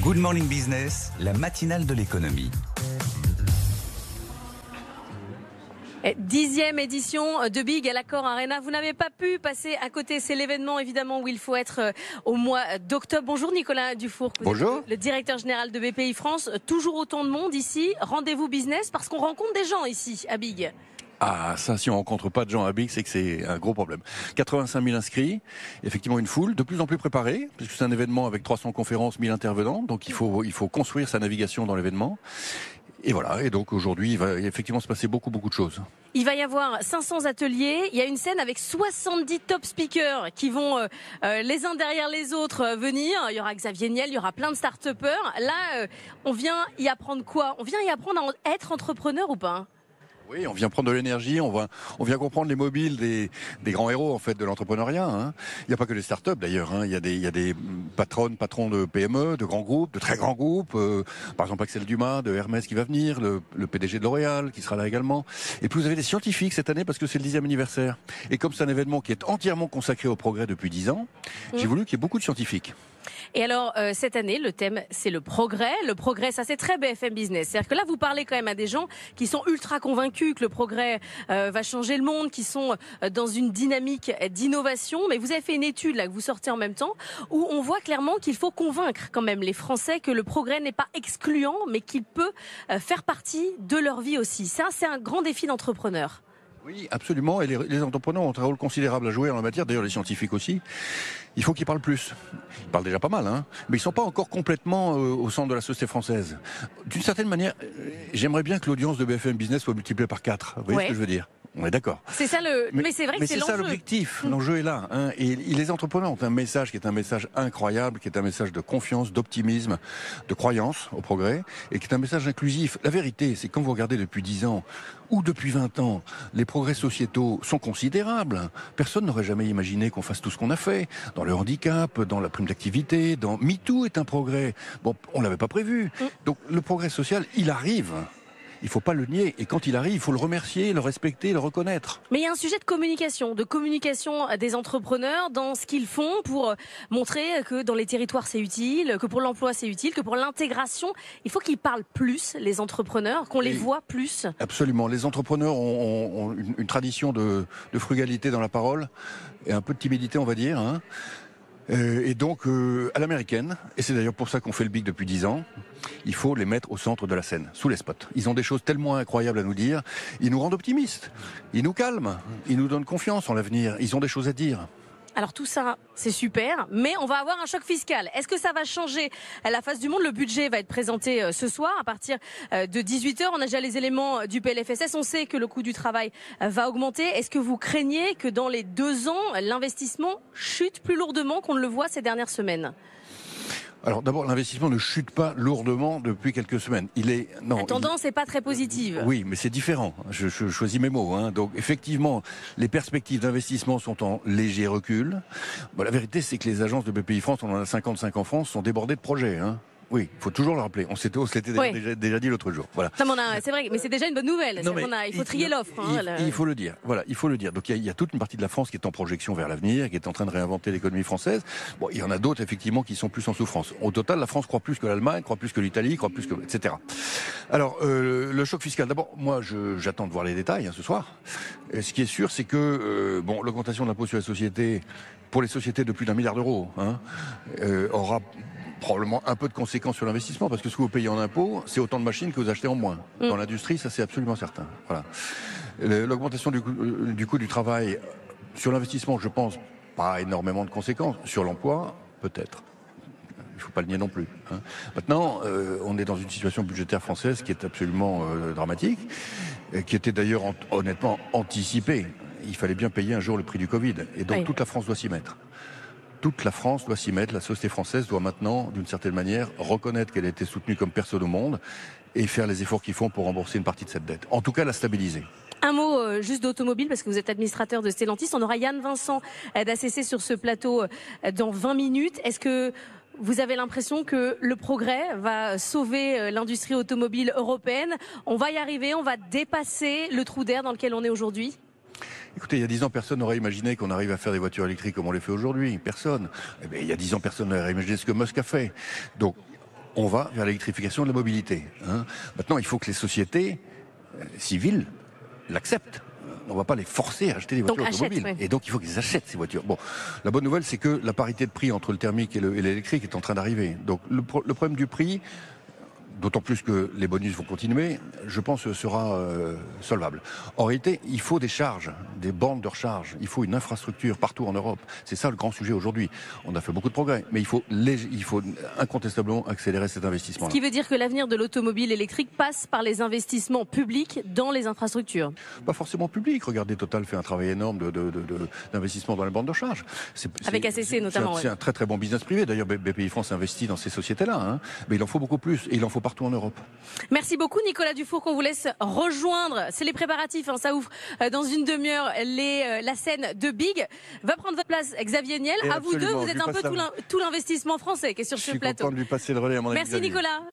Good Morning Business, la matinale de l'économie. 10e édition de Big à l'Accor Arena. Vous n'avez pas pu passer à côté. C'est l'événement évidemment où il faut être au mois d'octobre. Bonjour Nicolas Dufour. Bonjour. Le directeur général de BPI France. Toujours autant de monde ici. Rendez-vous business parce qu'on rencontre des gens ici à Big. Ah, ça, si on rencontre pas de gens à Big, c'est que c'est un gros problème. 85 000 inscrits, effectivement une foule de plus en plus préparée, puisque c'est un événement avec 300 conférences, 1000 intervenants, donc il faut construire sa navigation dans l'événement. Et voilà, et donc aujourd'hui, il va effectivement se passer beaucoup de choses. Il va y avoir 500 ateliers, il y a une scène avec 70 top speakers qui vont les uns derrière les autres venir. Il y aura Xavier Niel, il y aura plein de start-upers. Là, on vient y apprendre quoi? On vient y apprendre à être entrepreneur ou pas? Oui, on vient prendre de l'énergie, on vient comprendre les mobiles des grands héros en fait de l'entrepreneuriat. Hein. Il n'y a pas que les startups d'ailleurs. Hein. Il y a des patrons de PME, de grands groupes, de très grands groupes. Par exemple Axel Dumas de Hermès qui va venir, le PDG de L'Oréal qui sera là également. Et puis vous avez des scientifiques cette année parce que c'est le 10e anniversaire. Et comme c'est un événement qui est entièrement consacré au progrès depuis 10 ans, j'ai voulu qu'il y ait beaucoup de scientifiques. Et alors, cette année, le thème, c'est le progrès. Le progrès, ça, c'est très BFM Business. C'est-à-dire que là, vous parlez quand même à des gens qui sont ultra convaincus que le progrès va changer le monde, qui sont dans une dynamique d'innovation. Mais vous avez fait une étude, là, que vous sortez en même temps, où on voit clairement qu'il faut convaincre quand même les Français que le progrès n'est pas excluant, mais qu'il peut faire partie de leur vie aussi. Ça, c'est un grand défi d'entrepreneur. Oui, absolument. Et les entrepreneurs ont un rôle considérable à jouer en la matière. D'ailleurs, les scientifiques aussi. Il faut qu'ils parlent plus. Ils parlent déjà pas mal, hein. Mais ils sont pas encore complètement au centre de la société française. D'une certaine manière, j'aimerais bien que l'audience de BFM Business soit multipliée par 4. Vous voyez ce que je veux dire? On est d'accord. C'est ça mais c'est vrai que c'est l'enjeu. C'est ça l'objectif. L'enjeu est là. Hein. Et les entrepreneurs ont un message qui est un message incroyable, qui est un message de confiance, d'optimisme, de croyance au progrès, et qui est un message inclusif. La vérité, c'est que quand vous regardez depuis 10 ans ou depuis 20 ans, les progrès sociétaux sont considérables. Personne n'aurait jamais imaginé qu'on fasse tout ce qu'on a fait. Dans le handicap, dans la prime d'activité, dans MeToo est un progrès. Bon, on l'avait pas prévu. Donc le progrès social, il arrive. Il faut pas le nier. Et quand il arrive, il faut le remercier, le respecter, le reconnaître. Mais il y a un sujet de communication des entrepreneurs dans ce qu'ils font pour montrer que dans les territoires c'est utile, que pour l'emploi c'est utile, que pour l'intégration, il faut qu'ils parlent plus, les entrepreneurs, qu'on les voit plus. Absolument. Les entrepreneurs ont une tradition de frugalité dans la parole et un peu de timidité, on va dire. Hein. Et donc, à l'américaine, et c'est d'ailleurs pour ça qu'on fait le Big depuis 10 ans, il faut les mettre au centre de la scène, sous les spots. Ils ont des choses tellement incroyables à nous dire, ils nous rendent optimistes, ils nous calment, ils nous donnent confiance en l'avenir, ils ont des choses à dire. Alors tout ça, c'est super, mais on va avoir un choc fiscal. Est-ce que ça va changer la face du monde? Le budget va être présenté ce soir à partir de 18h. On a déjà les éléments du PLFSS. On sait que le coût du travail va augmenter. Est-ce que vous craignez que dans les 2 ans, l'investissement chute plus lourdement qu'on ne le voit ces dernières semaines? Alors d'abord, l'investissement ne chute pas lourdement depuis quelques semaines. La tendance n'est pas très positive. Oui, mais c'est différent. Je choisis mes mots. Hein. Donc effectivement, les perspectives d'investissement sont en léger recul. Bon, la vérité, c'est que les agences de BPI France, on en a 55 en France, sont débordées de projets. Hein. Oui, il faut toujours le rappeler. On s'était déjà dit l'autre jour. Voilà. C'est vrai, mais c'est déjà une bonne nouvelle. Il faut trier l'offre. Il faut le dire. Voilà, il faut le dire. Donc il y a toute une partie de la France qui est en projection vers l'avenir, qui est en train de réinventer l'économie française. Bon, il y en a d'autres effectivement qui sont plus en souffrance. Au total, la France croit plus que l'Allemagne, croit plus que l'Italie, croit plus que etc. Alors le choc fiscal. D'abord, moi, j'attends de voir les détails ce soir. Et ce qui est sûr, c'est que l'augmentation de l'impôt sur les sociétés pour les sociétés de plus d'1 milliard d'euros aura probablement un peu de conséquences sur l'investissement, parce que ce que vous payez en impôts, c'est autant de machines que vous achetez en moins. Dans l'industrie, ça c'est absolument certain. Voilà. L'augmentation du coût du travail sur l'investissement, je pense, pas énormément de conséquences. Sur l'emploi, peut-être. Il ne faut pas le nier non plus. Hein. Maintenant, on est dans une situation budgétaire française qui est absolument dramatique, qui était d'ailleurs honnêtement anticipée. Il fallait bien payer un jour le prix du Covid, et donc toute la France doit s'y mettre. Toute la France doit s'y mettre. La société française doit maintenant, d'une certaine manière, reconnaître qu'elle a été soutenue comme personne au monde et faire les efforts qu'ils font pour rembourser une partie de cette dette. En tout cas, la stabiliser. Un mot juste d'automobile, parce que vous êtes administrateur de Stellantis. On aura Yann Vincent d'ACC sur ce plateau dans 20 minutes. Est-ce que vous avez l'impression que le progrès va sauver l'industrie automobile européenne? On va y arriver, on va dépasser le trou d'air dans lequel on est aujourd'hui? Écoutez, il y a 10 ans, personne n'aurait imaginé qu'on arrive à faire des voitures électriques comme on les fait aujourd'hui. Personne. Eh bien, il y a 10 ans, personne n'aurait imaginé ce que Musk a fait. Donc, on va vers l'électrification de la mobilité. Maintenant, il faut que les sociétés civiles l'acceptent. On ne va pas les forcer à acheter des voitures automobiles. Oui. Et donc, il faut qu'ils achètent ces voitures. Bon, la bonne nouvelle, c'est que la parité de prix entre le thermique et l'électrique est en train d'arriver. Donc, le problème du prix, d'autant plus que les bonus vont continuer, je pense sera solvable. En réalité, il faut des charges, des bornes de recharge. Il faut une infrastructure partout en Europe. C'est ça le grand sujet aujourd'hui. On a fait beaucoup de progrès, mais il faut incontestablement accélérer cet investissement. Ce qui veut dire que l'avenir de l'automobile électrique passe par les investissements publics dans les infrastructures. Pas forcément public. Regardez, Total fait un travail énorme d'investissement dans les bornes de recharge. Avec ACC notamment. C'est un très très bon business privé. D'ailleurs, BPI France investit dans ces sociétés-là. Mais il en faut beaucoup plus. Et il en faut partout en Europe. Merci beaucoup Nicolas Dufour, qu'on vous laisse rejoindre. C'est les préparatifs, ça ouvre dans une demi-heure. La scène de Big va prendre votre place. Xavier Niel, à vous deux, vous êtes un peu tout l'investissement français qui est sur ce plateau. Je suis content de lui passer le relais à mon ami. Merci Nicolas.